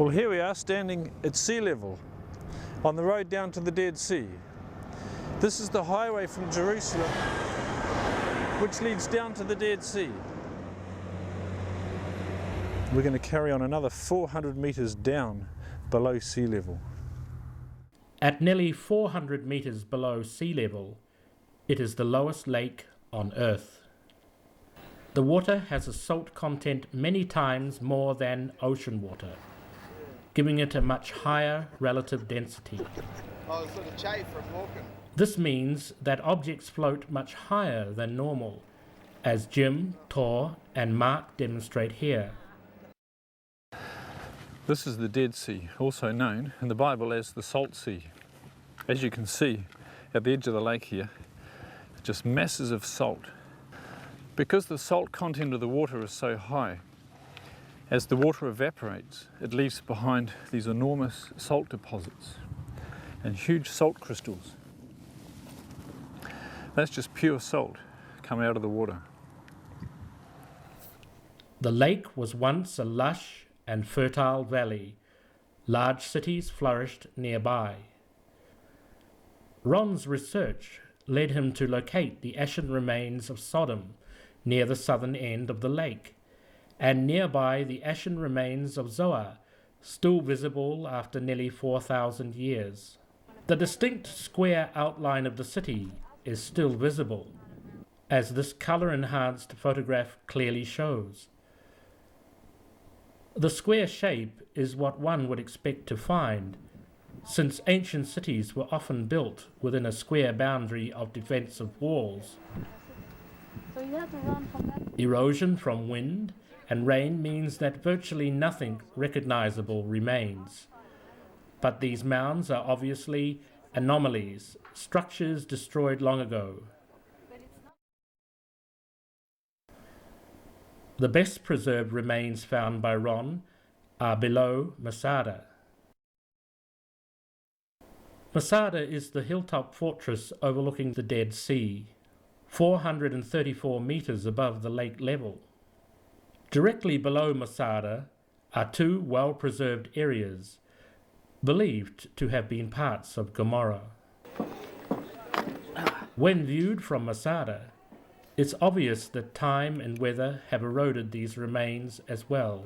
Well, here we are standing at sea level on the road down to the Dead Sea. This is the highway from Jerusalem which leads down to the Dead Sea. We're going to carry on another 400 metres down below sea level. At nearly 400 metres below sea level, it is the lowest lake on Earth. The water has a salt content many times more than ocean water, giving it a much higher relative density. Oh, sort of chafe from walking. This means that objects float much higher than normal, as Jim, Tor, and Mark demonstrate here. This is the Dead Sea, also known in the Bible as the Salt Sea. As you can see at the edge of the lake here, just masses of salt. Because the salt content of the water is so high, as the water evaporates, it leaves behind these enormous salt deposits and huge salt crystals. That's just pure salt coming out of the water. The lake was once a lush and fertile valley. Large cities flourished nearby. Ron's research led him to locate the ashen remains of Sodom near the southern end of the lake, and nearby the ashen remains of Zoar, still visible after nearly 4,000 years. The distinct square outline of the city is still visible, as this colour-enhanced photograph clearly shows. The square shape is what one would expect to find, since ancient cities were often built within a square boundary of defensive walls. So you have to run from that. Erosion from wind and rain means that virtually nothing recognizable remains. But these mounds are obviously anomalies, structures destroyed long ago. The best preserved remains found by Ron are below Masada. Masada is the hilltop fortress overlooking the Dead Sea, 434 metres above the lake level. Directly below Masada are two well-preserved areas, believed to have been parts of Gomorrah. When viewed from Masada, it's obvious that time and weather have eroded these remains as well,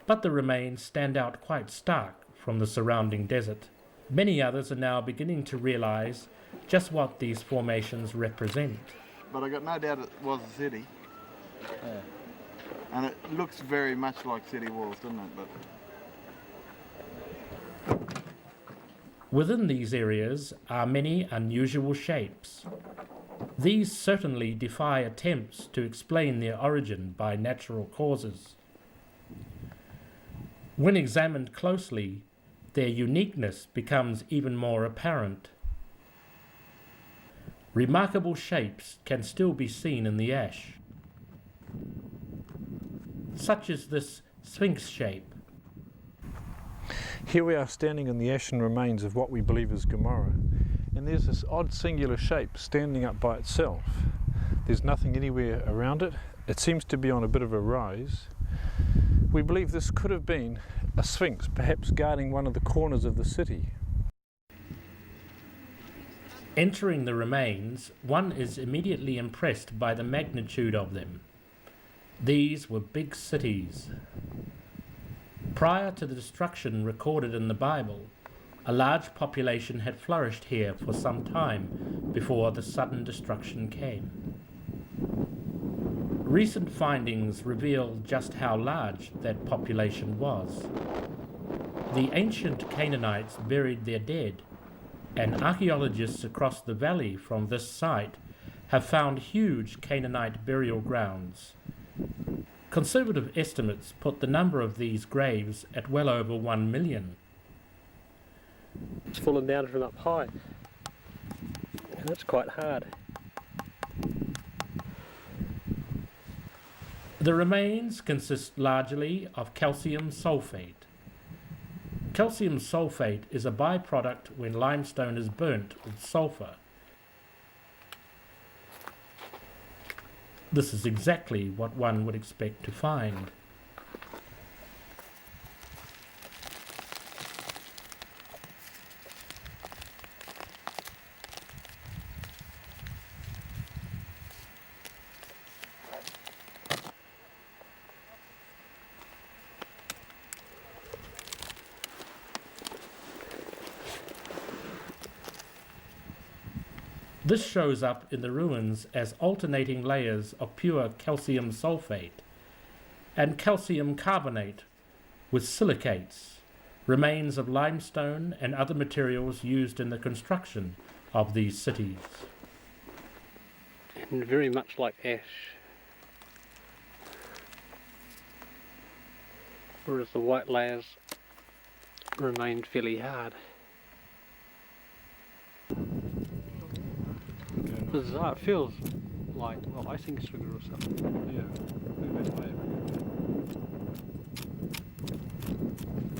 but the remains stand out quite stark from the surrounding desert. Many others are now beginning to realise just what these formations represent. But I got no doubt it was a city. Yeah. And it looks very much like city walls, doesn't it? But Within these areas are many unusual shapes. These certainly defy attempts to explain their origin by natural causes. When examined closely, their uniqueness becomes even more apparent. Remarkable shapes can still be seen in the ash, such as this sphinx shape. Here we are standing in the ashen remains of what we believe is Gomorrah, and there's this odd singular shape standing up by itself. There's nothing anywhere around it. It seems to be on a bit of a rise. We believe this could have been a sphinx, perhaps guarding one of the corners of the city. Entering the remains, one is immediately impressed by the magnitude of them. These were big cities. Prior to the destruction recorded in the Bible, a large population had flourished here for some time before the sudden destruction came. Recent findings reveal just how large that population was. The ancient Canaanites buried their dead, and archaeologists across the valley from this site have found huge Canaanite burial grounds. Conservative estimates put the number of these graves at well over 1 million. It's fallen down from up high, and that's quite hard. The remains consist largely of calcium sulfate. Calcium sulfate is a byproduct when limestone is burnt with sulfur. This is exactly what one would expect to find. This shows up in the ruins as alternating layers of pure calcium sulfate and calcium carbonate with silicates, remains of limestone and other materials used in the construction of these cities. And very much like ash. Whereas the white layers remained fairly hard. Bizarre. It feels like, well, icing sugar or something. Yeah.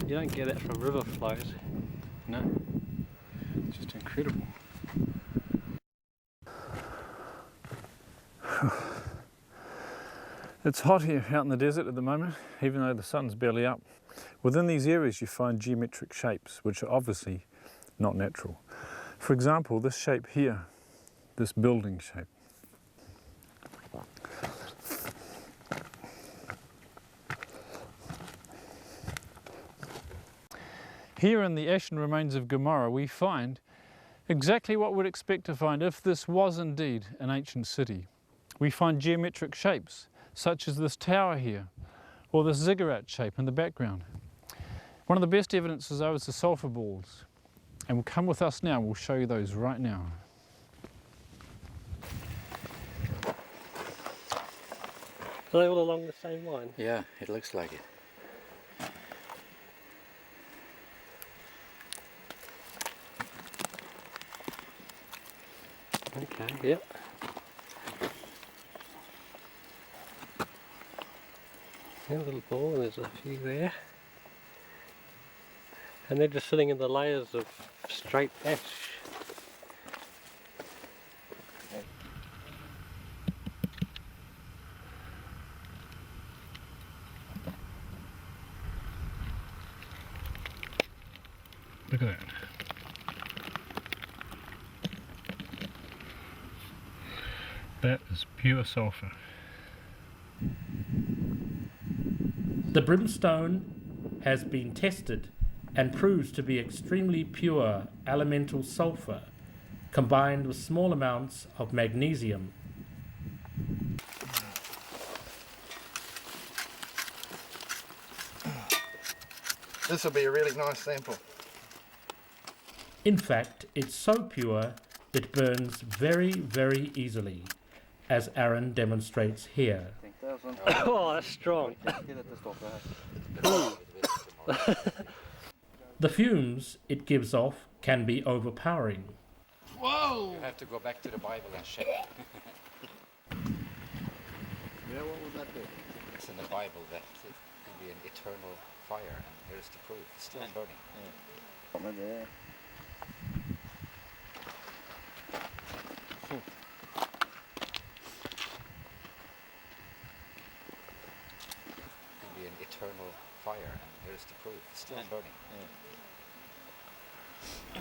You don't get that from river flows. No. It's just incredible. It's hot here out in the desert at the moment, even though the sun's barely up. Within these areas you find geometric shapes, which are obviously not natural. For example, this shape here, this building shape. Here in the ashen remains of Gomorrah we find exactly what we'd expect to find if this was indeed an ancient city. We find geometric shapes, such as this tower here, or this ziggurat shape in the background. One of the best evidences though is the sulfur balls, and come with us now, we'll show you those right now. Are they all along the same line? Yeah, it looks like it. Okay, yep. Yeah, a little ball, and there's a few there. And they're just sitting in the layers of straight ash. Look at that. That is pure sulfur. The brimstone has been tested and proves to be extremely pure elemental sulfur combined with small amounts of magnesium. This will be a really nice sample. In fact, it's so pure it burns very, very easily, as Aaron demonstrates here. Oh, that's strong. The fumes it gives off can be overpowering. Whoa! You have to go back to the Bible and check. Yeah, what would that be? It's in the Bible that it will be an eternal fire, and here's the proof. It's still burning. Yeah. It will be an eternal fire, and here's the proof. It's still burning.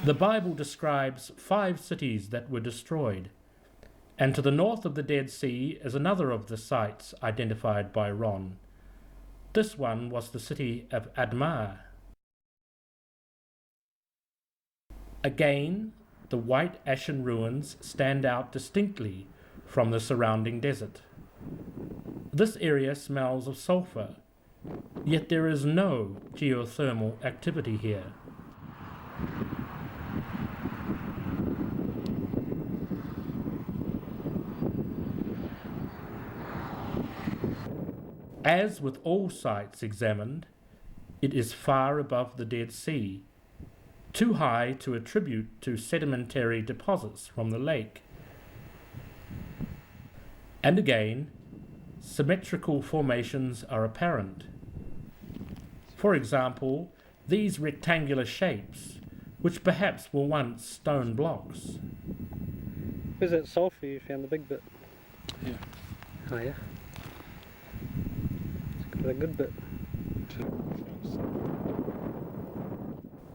The Bible describes 5 cities that were destroyed, and to the north of the Dead Sea is another of the sites identified by Ron. This one was the city of Admah. Again, the white ashen ruins stand out distinctly from the surrounding desert. This area smells of sulfur, yet there is no geothermal activity here. As with all sites examined, it is far above the Dead Sea, too high to attribute to sedimentary deposits from the lake. And again, symmetrical formations are apparent. For example, these rectangular shapes, which perhaps were once stone blocks. Where's that sulfur you found, the big bit? Here. Oh yeah? It's got a good bit.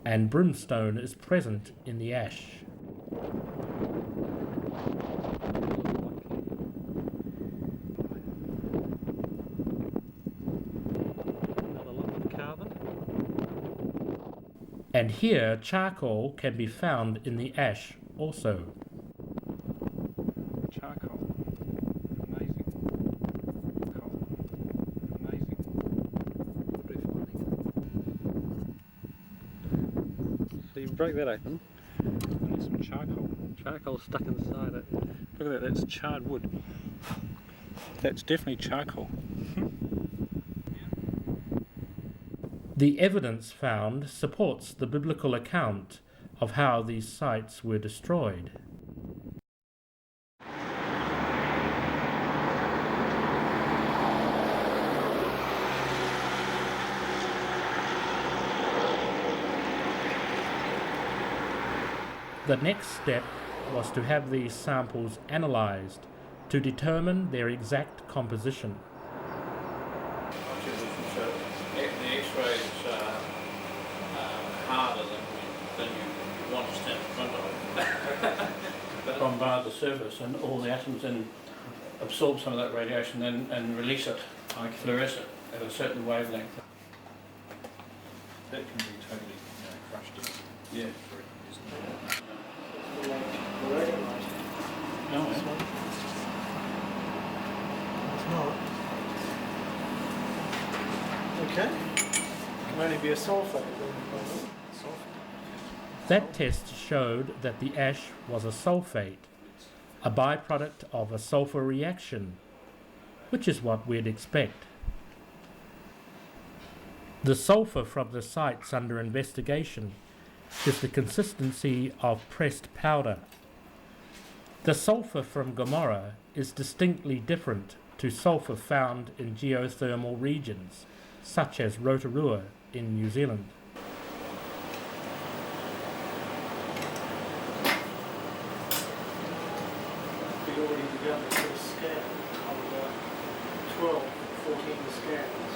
And brimstone is present in the ash. Another lump of carbon. And here charcoal can be found in the ash also. So you break that open. And there's some charcoal. Charcoal stuck inside it. Look at that, that's charred wood. That's definitely charcoal. The evidence found supports the biblical account of how these sites were destroyed. The next step was to have these samples analysed to determine their exact composition. The X-rays are harder than you want to stand in front of. But bombard the surface and all the atoms then absorb some of that radiation and release it, like fluoresce it at a certain wavelength. That can be totally crushed. Yeah. No, It's not. Okay. It can only be a sulfate. That test showed that the ash was a sulfate, a byproduct of a sulfur reaction, which is what we'd expect. The sulfur from the sites under investigation is the consistency of pressed powder. The sulfur from Gomorrah is distinctly different to sulfur found in geothermal regions, such as Rotorua in New Zealand. We'd already begun the first scan of about 12, 14 scans.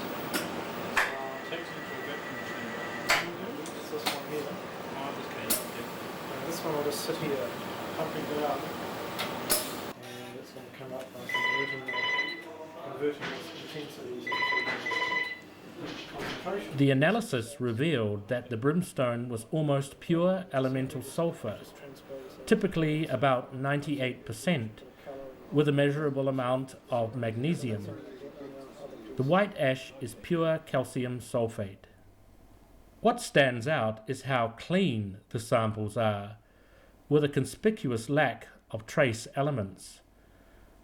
Takes into a vacuum chamber. It's this one here. Oh, okay. And this one will just sit here, pumping down. And it's going to come up by converting its intensities into concentration. The analysis revealed that the brimstone was almost pure elemental sulfur, typically about 98%, with a measurable amount of magnesium. The white ash is pure calcium sulfate. What stands out is how clean the samples are, with a conspicuous lack of trace elements.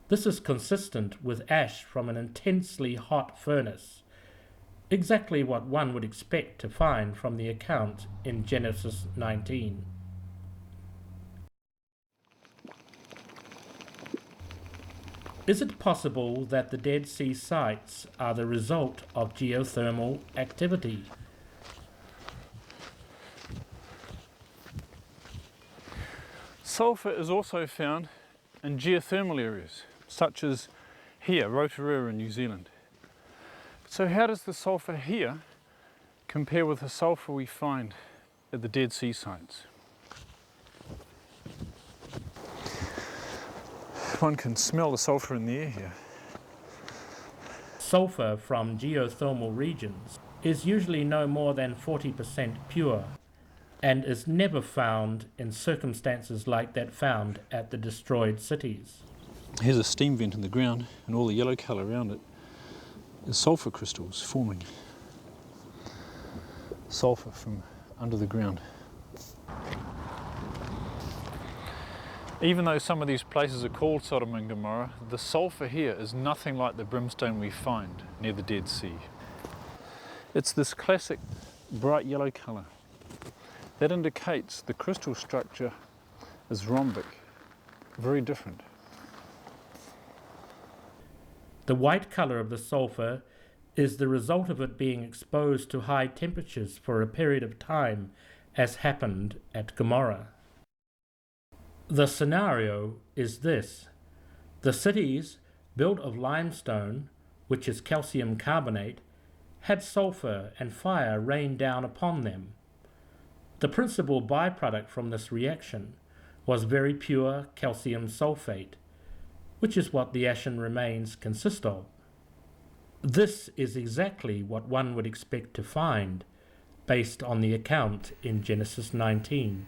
This is consistent with ash from an intensely hot furnace, exactly what one would expect to find from the account in Genesis 19. Is it possible that the Dead Sea sites are the result of geothermal activity? Sulfur is also found in geothermal areas, such as here, Rotorua in New Zealand. So how does the sulfur here compare with the sulfur we find at the Dead Sea sites? One can smell the sulfur in the air here. Sulfur from geothermal regions is usually no more than 40% pure and is never found in circumstances like that found at the destroyed cities. Here's a steam vent in the ground, and all the yellow colour around it is sulfur crystals forming. Sulfur from under the ground. Even though some of these places are called Sodom and Gomorrah, the sulfur here is nothing like the brimstone we find near the Dead Sea. It's this classic bright yellow colour. That indicates the crystal structure is rhombic, very different. The white colour of the sulfur is the result of it being exposed to high temperatures for a period of time, as happened at Gomorrah. The scenario is this: the cities, built of limestone, which is calcium carbonate, had sulfur and fire rain down upon them. The principal byproduct from this reaction was very pure calcium sulfate, which is what the ashen remains consist of. This is exactly what one would expect to find, based on the account in Genesis 19.